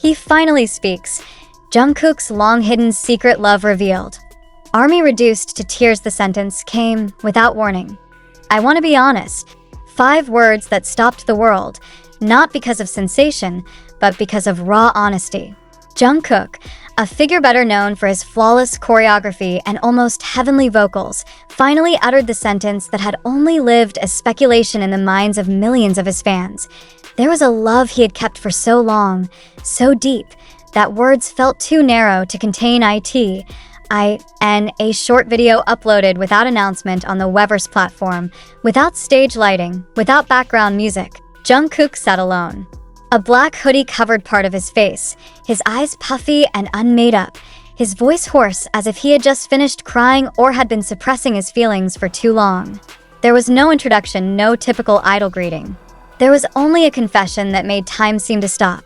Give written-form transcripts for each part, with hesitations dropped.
He finally speaks. Jungkook's long-hidden secret love revealed. ARMY reduced to tears. The sentence came without warning. I want to be honest. 5 words that stopped the world, not because of sensation, but because of raw honesty. Jungkook, a figure better known for his flawless choreography and almost heavenly vocals, finally uttered the sentence that had only lived as speculation in the minds of millions of his fans. There was a love he had kept for so long, so deep, that words felt too narrow to contain a short video uploaded without announcement on the Weverse platform, without stage lighting, without background music. Jungkook sat alone. A black hoodie covered part of his face, his eyes puffy and unmade up, his voice hoarse as if he had just finished crying or had been suppressing his feelings for too long. There was no introduction, no typical idol greeting. There was only a confession that made time seem to stop.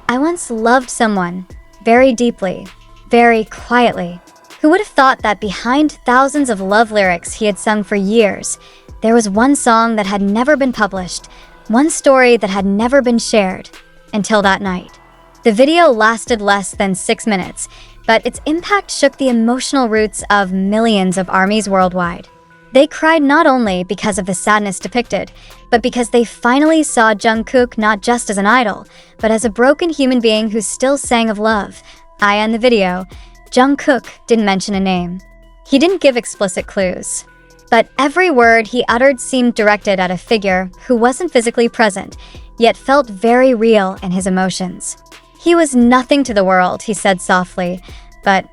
I once loved someone, very deeply, very quietly. Who would have thought that behind thousands of love lyrics he had sung for years, there was one song that had never been published, one story that had never been shared, until that night. The video lasted less than 6 minutes, but its impact shook the emotional roots of millions of ARMYs worldwide. They cried not only because of the sadness depicted, but because they finally saw Jungkook not just as an idol, but as a broken human being who still sang of love. In the video, Jungkook didn't mention a name. He didn't give explicit clues. But every word he uttered seemed directed at a figure who wasn't physically present, yet felt very real in his emotions. He was nothing to the world, he said softly, but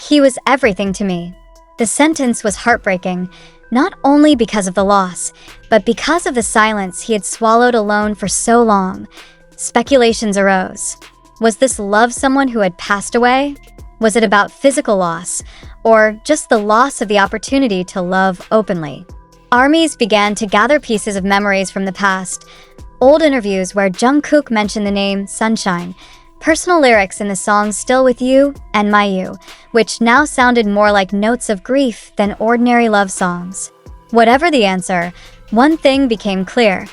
he was everything to me. The sentence was heartbreaking, not only because of the loss, but because of the silence he had swallowed alone for so long. Speculations arose. Was this love someone who had passed away? Was it about physical loss, or just the loss of the opportunity to love openly? ARMYs began to gather pieces of memories from the past, old interviews where Jungkook mentioned the name Sunshine, personal lyrics in the songs Still With You and My You, which now sounded more like notes of grief than ordinary love songs. Whatever the answer, one thing became clear.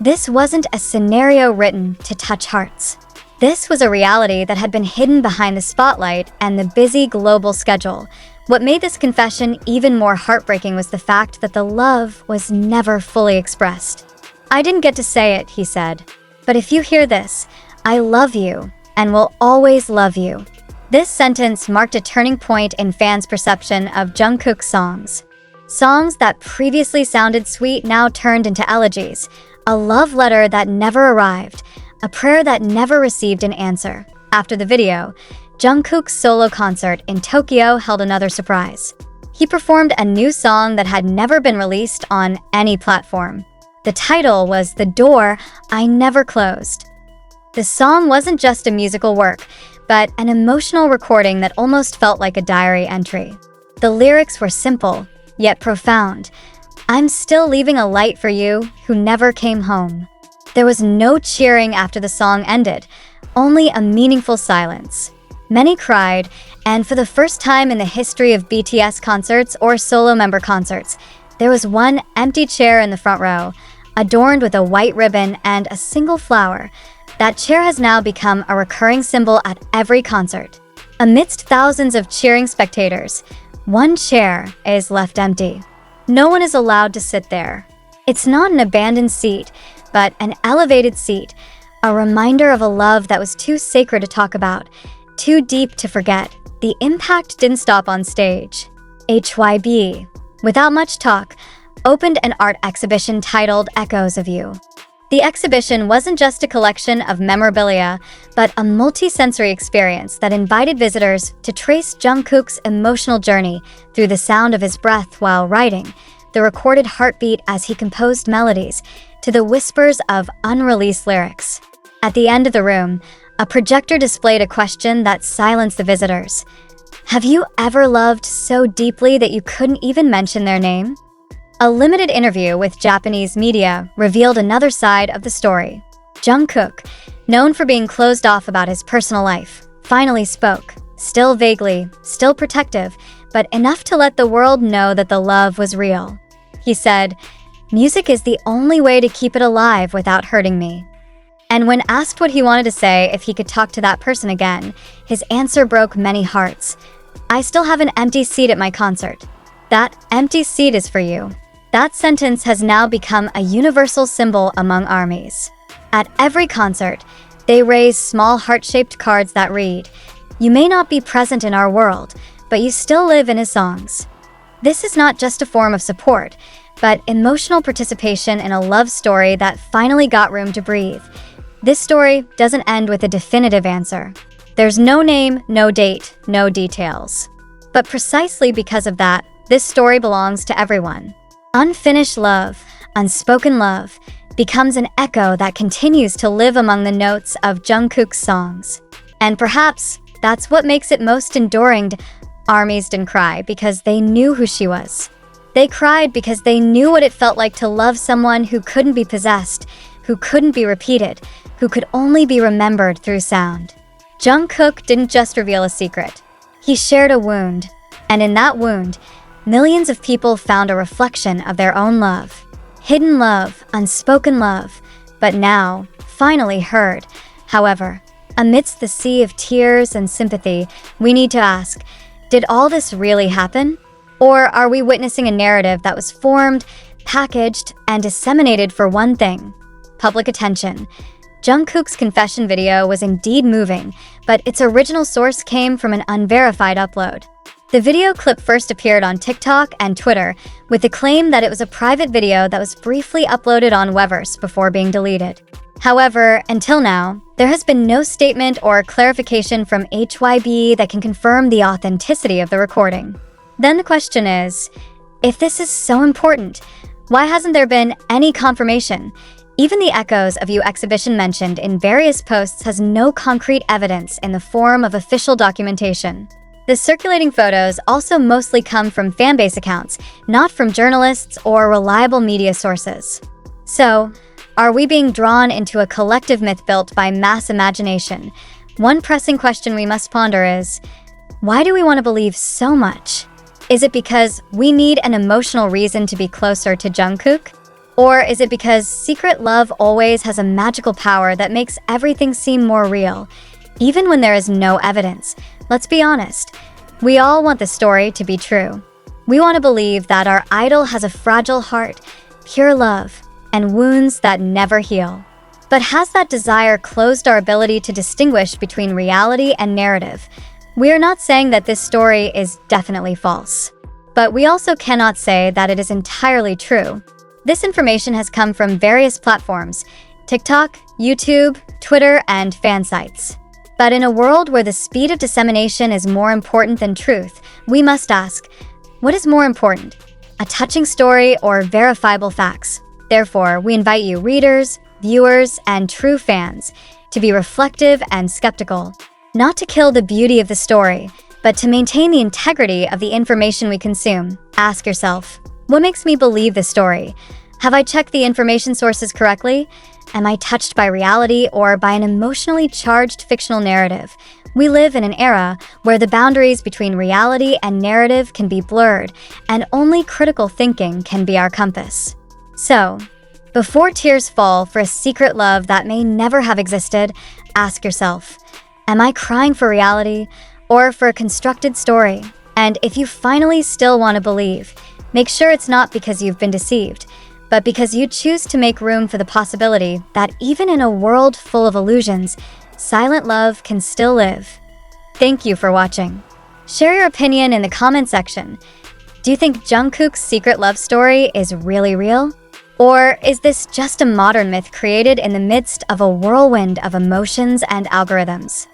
This wasn't a scenario written to touch hearts. This was a reality that had been hidden behind the spotlight and the busy global schedule. What made this confession even more heartbreaking was the fact that the love was never fully expressed. I didn't get to say it, he said, but if you hear this, I love you and will always love you. This sentence marked a turning point in fans' perception of Jungkook's songs. Songs that previously sounded sweet now turned into elegies, a love letter that never arrived, a prayer that never received an answer. After the video, Jungkook's solo concert in Tokyo held another surprise. He performed a new song that had never been released on any platform. The title was The Door I Never Closed. The song wasn't just a musical work, but an emotional recording that almost felt like a diary entry. The lyrics were simple, yet profound. I'm still leaving a light for you who never came home. There was no cheering after the song ended, only a meaningful silence. Many cried, and for the first time in the history of BTS concerts or solo member concerts, there was one empty chair in the front row, adorned with a white ribbon and a single flower. That chair has now become a recurring symbol at every concert. Amidst thousands of cheering spectators, one chair is left empty. No one is allowed to sit there. It's not an abandoned seat, but an elevated seat, a reminder of a love that was too sacred to talk about, too deep to forget. The impact didn't stop on stage. HYB, without much talk, opened an art exhibition titled Echoes of You. The exhibition wasn't just a collection of memorabilia, but a multi-sensory experience that invited visitors to trace Jungkook's emotional journey through the sound of his breath while writing, the recorded heartbeat as he composed melodies, to the whispers of unreleased lyrics. At the end of the room, a projector displayed a question that silenced the visitors. Have you ever loved so deeply that you couldn't even mention their name? A limited interview with Japanese media revealed another side of the story. Jungkook, known for being closed off about his personal life, finally spoke, still vaguely, still protective, but enough to let the world know that the love was real. He said, "Music is the only way to keep it alive without hurting me." And when asked what he wanted to say if he could talk to that person again, his answer broke many hearts. "I still have an empty seat at my concert. That empty seat is for you." That sentence has now become a universal symbol among ARMYs. At every concert, they raise small heart-shaped cards that read, "You may not be present in our world, but you still live in his songs." This is not just a form of support, but emotional participation in a love story that finally got room to breathe. This story doesn't end with a definitive answer. There's no name, no date, no details. But precisely because of that, this story belongs to everyone. Unfinished love, unspoken love, becomes an echo that continues to live among the notes of Jungkook's songs. And perhaps that's what makes it most enduring. ARMYs didn't cry because they knew who she was. They cried because they knew what it felt like to love someone who couldn't be possessed, who couldn't be repeated, who could only be remembered through sound. Jungkook didn't just reveal a secret. He shared a wound, and in that wound, millions of people found a reflection of their own love. Hidden love, unspoken love, but now, finally heard. However, amidst the sea of tears and sympathy, we need to ask, did all this really happen? Or are we witnessing a narrative that was formed, packaged, and disseminated for one thing: public attention? Jungkook's confession video was indeed moving, but its original source came from an unverified upload. The video clip first appeared on TikTok and Twitter, with the claim that it was a private video that was briefly uploaded on Weverse before being deleted. However, until now, there has been no statement or clarification from HYB that can confirm the authenticity of the recording. Then the question is, if this is so important, why hasn't there been any confirmation? Even the echoes of U exhibition mentioned in various posts has no concrete evidence in the form of official documentation. The circulating photos also mostly come from fanbase accounts, not from journalists or reliable media sources. So, are we being drawn into a collective myth built by mass imagination? One pressing question we must ponder is, why do we want to believe so much? Is it because we need an emotional reason to be closer to Jungkook? Or is it because secret love always has a magical power that makes everything seem more real, even when there is no evidence? Let's be honest, we all want the story to be true. We want to believe that our idol has a fragile heart, pure love, and wounds that never heal. But has that desire closed our ability to distinguish between reality and narrative? We are not saying that this story is definitely false, but we also cannot say that it is entirely true. This information has come from various platforms: TikTok, YouTube, Twitter, and fan sites. But in a world where the speed of dissemination is more important than truth, we must ask, what is more important, a touching story or verifiable facts? Therefore, we invite you readers, viewers, and true fans to be reflective and skeptical, not to kill the beauty of the story, but to maintain the integrity of the information we consume. Ask yourself, what makes me believe this story? Have I checked the information sources correctly? Am I touched by reality or by an emotionally charged fictional narrative? We live in an era where the boundaries between reality and narrative can be blurred, and only critical thinking can be our compass. So, before tears fall for a secret love that may never have existed, ask yourself, am I crying for reality or for a constructed story? And if you finally still want to believe, make sure it's not because you've been deceived, but because you choose to make room for the possibility that even in a world full of illusions, silent love can still live. Thank you for watching. Share your opinion in the comment section. Do you think Jungkook's secret love story is really real? Or is this just a modern myth created in the midst of a whirlwind of emotions and algorithms?